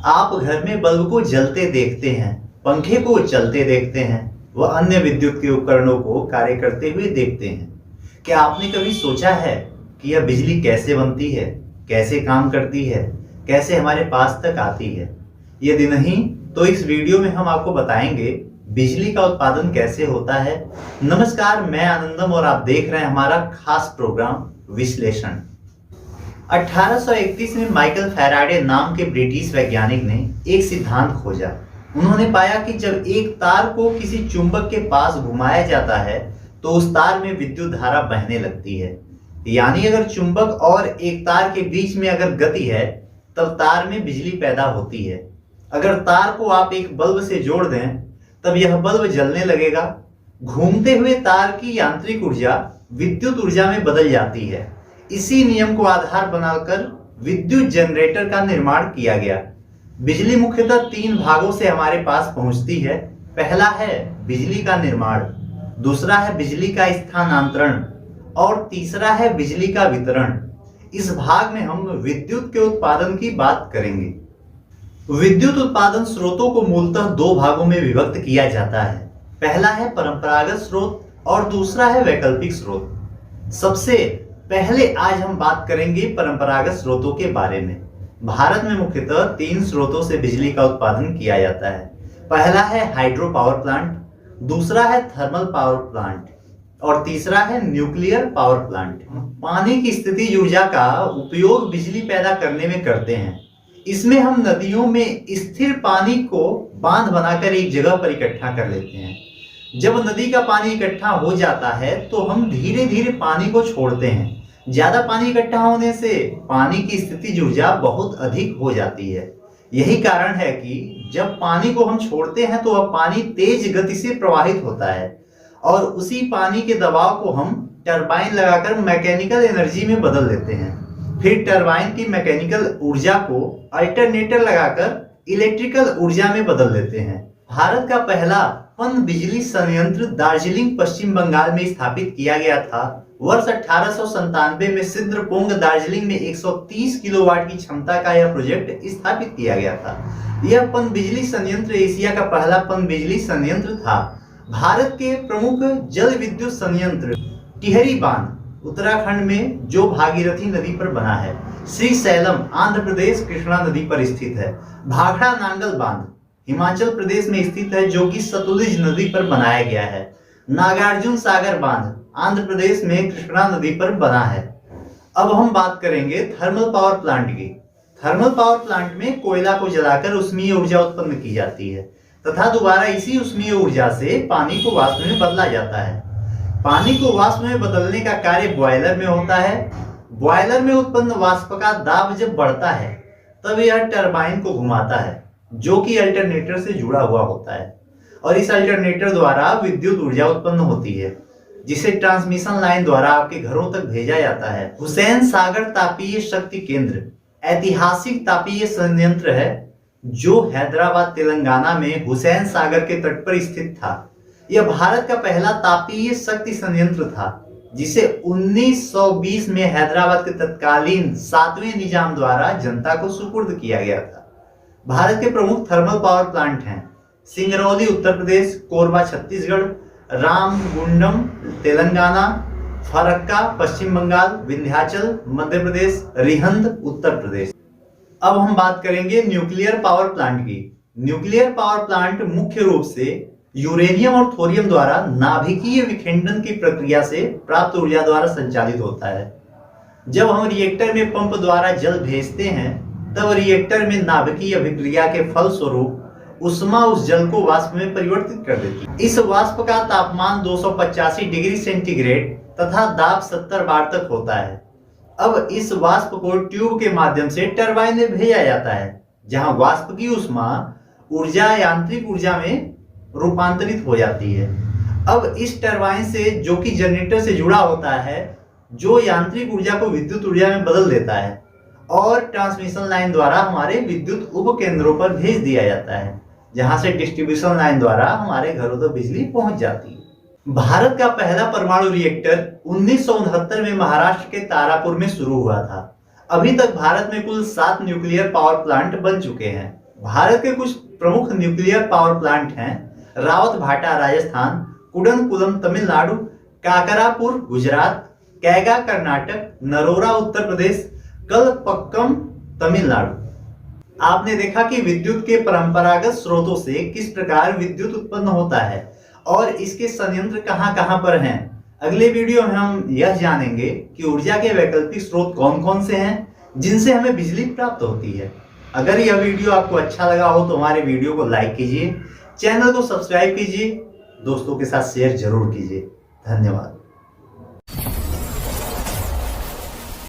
आप घर में बल्ब को जलते देखते हैं, पंखे को चलते देखते हैं, व अन्य विद्युत के उपकरणों को कार्य करते हुए देखते हैं। क्या आपने कभी सोचा है कि यह बिजली कैसे बनती है, कैसे काम करती है, कैसे हमारे पास तक आती है? यदि नहीं, तो इस वीडियो में हम आपको बताएंगे बिजली का उत्पादन कैसे होता है। नमस्कार, मैं आनंदम और आप देख रहे हैं हमारा खास प्रोग्राम विश्लेषण। 1831 में माइकल फैराडे नाम के ब्रिटिश वैज्ञानिक ने एक सिद्धांत खोजा। उन्होंने पाया कि जब एक तार को किसी चुंबक के पास घुमाया जाता है तो उस तार में विद्युत धारा बहने लगती है। यानी अगर चुंबक और एक तार के बीच में अगर गति है तब तार में बिजली पैदा होती है। अगर तार को आप एक बल्ब से जोड़ दें तब यह बल्ब जलने लगेगा। घूमते हुए तार की यांत्रिक ऊर्जा विद्युत ऊर्जा में बदल जाती है। इसी नियम को आधार बनाकर विद्युत जनरेटर का निर्माण किया गया। बिजली मुख्यतः तीन भागों से हमारे पास पहुंचती है। पहला है बिजली का निर्माण, दूसरा है बिजली का स्थानांतरण और तीसरा है बिजली का वितरण। इस भाग में हम विद्युत के उत्पादन की बात करेंगे। विद्युत उत्पादन स्रोतों को मूलतः दो भागों में विभक्त किया जाता है। पहला है परंपरागत स्रोत और दूसरा है वैकल्पिक स्रोत। सबसे पहले आज हम बात करेंगे परंपरागत स्रोतों के बारे में। भारत में मुख्यतः तीन स्रोतों से बिजली का उत्पादन किया जाता है। पहला है हाइड्रो पावर प्लांट, दूसरा है थर्मल पावर प्लांट और तीसरा है न्यूक्लियर पावर प्लांट। पानी की स्थितिज ऊर्जा का उपयोग बिजली पैदा करने में करते हैं। इसमें हम नदियों में स्थिर पानी को बांध बनाकर एक जगह पर इकट्ठा कर लेते हैं। जब नदी का पानी इकट्ठा हो जाता है तो हम धीरे धीरे पानी को छोड़ते हैं। ज्यादा पानी इकट्ठा होने से पानी की स्थितिज ऊर्जा बहुत अधिक हो जाती है। यही कारण है कि जब पानी को हम छोड़ते हैं तो वह पानी तेज गति से प्रवाहित होता है और उसी पानी के दबाव को हम टरबाइन लगाकर मैकेनिकल एनर्जी में बदल देते हैं। फिर टरबाइन की मैकेनिकल ऊर्जा को अल्टरनेटर लगाकर इलेक्ट्रिकल ऊर्जा में बदल देते हैं। भारत का पहला पन बिजली संयंत्र दार्जिलिंग पश्चिम बंगाल में स्थापित किया गया था। वर्ष 1897 में सिद्रपोंग दार्जिलिंग में 130 किलोवाट की क्षमता का यह प्रोजेक्ट स्थापित किया गया था। यह पन बिजली संयंत्र एशिया का पहला पन बिजली संयंत्र था। भारत के प्रमुख जल विद्युत संयंत्र टिहरी बांध उत्तराखंड में जो भागीरथी नदी पर बना है, श्रीशैलम आंध्र प्रदेश कृष्णा नदी पर स्थित है, भाखड़ा नांगल बांध हिमाचल प्रदेश में स्थित है जो कि सतलुज नदी पर बनाया गया है, नागार्जुन सागर बांध आंध्र प्रदेश में कृष्णा नदी पर बना है। अब हम बात करेंगे थर्मल पावर प्लांट की। थर्मल पावर प्लांट में कोयला को जलाकर उष्मीय ऊर्जा उत्पन्न की जाती है तथा दोबारा इसी उष्मीय ऊर्जा से पानी को वाष्प में बदला जाता है। पानी को वाष्प में बदलने का कार्य बॉयलर में होता है। बॉयलर में उत्पन्न वाष्प का दाब जब बढ़ता है तब यह टरबाइन को घुमाता है जो कि अल्टरनेटर से जुड़ा हुआ होता है और इस अल्टरनेटर द्वारा विद्युत ऊर्जा उत्पन्न होती है जिसे ट्रांसमिशन लाइन द्वारा आपके घरों तक भेजा जाता है। हुसैन सागर तापीय शक्ति केंद्र ऐतिहासिक तापीय संयंत्र है जो हैदराबाद तेलंगाना में हुसैन सागर के तट पर स्थित था। यह भारत का पहला तापीय शक्ति संयंत्र था जिसे 1920 में हैदराबाद के तत्कालीन 7वें निजाम द्वारा जनता को सुपुर्द किया गया था। भारत के प्रमुख थर्मल पावर प्लांट हैं सिंगरौली उत्तर प्रदेश, कोरबा छत्तीसगढ़, रामगुंडम तेलंगाना, फरक्का पश्चिम बंगाल, विंध्याचल मध्य प्रदेश, रिहंद उत्तर प्रदेश। अब हम बात करेंगे न्यूक्लियर पावर प्लांट की। न्यूक्लियर पावर प्लांट मुख्य रूप से यूरेनियम और थोरियम द्वारा नाभिकीय विखंडन की प्रक्रिया से प्राप्त ऊर्जा द्वारा संचालित होता है। जब हम रिएक्टर में पंप द्वारा जल भेजते हैं तब रिएक्टर में नाभिकीय अभिक्रिया के फलस्वरूप उष्मा उस जल को वाष्प में परिवर्तित कर देती है। इस वाष्प का तापमान 285 डिग्री सेंटीग्रेड तथा दाब 70 बार तक होता है। अब इस वाष्प को ट्यूब के माध्यम से टरबाइन में भेजा जाता है जहां वाष्प की उष्मा ऊर्जा यांत्रिक ऊर्जा में रूपांतरित हो जाती है। अब इस टरबाइन से जो कि जनरेटर से जुड़ा होता है जो यांत्रिक ऊर्जा को विद्युत ऊर्जा में बदल देता है और ट्रांसमिशन लाइन द्वारा हमारे विद्युत उपकेंद्रों पर भेज दिया जाता है जहां से डिस्ट्रीब्यूशन लाइन द्वारा हमारे घरों तक बिजली पहुंच जाती है। भारत का पहला परमाणु रिएक्टर 1969 में महाराष्ट्र के तारापुर में शुरू हुआ था। अभी तक भारत में कुल 7 न्यूक्लियर पावर प्लांट बन चुके हैं भारत के कुछ प्रमुख न्यूक्लियर पावर प्लांट हैं: रावत भाटा राजस्थान, कुडनकुलम तमिलनाडु, काकरापुर गुजरात, कैगा कर्नाटक, नरोरा उत्तर प्रदेश, कलपक्कम तमिलनाडु। आपने देखा कि विद्युत के परंपरागत स्रोतों से किस प्रकार विद्युत उत्पन्न होता है और इसके संयंत्र कहां कहां पर हैं। अगले वीडियो में हम यह जानेंगे कि ऊर्जा के वैकल्पिक स्रोत कौन कौन से हैं जिनसे हमें बिजली प्राप्त होती है। अगर यह वीडियो आपको अच्छा लगा हो तो हमारे वीडियो को लाइक कीजिए, चैनल को सब्सक्राइब कीजिए, दोस्तों के साथ शेयर जरूर कीजिए। धन्यवाद।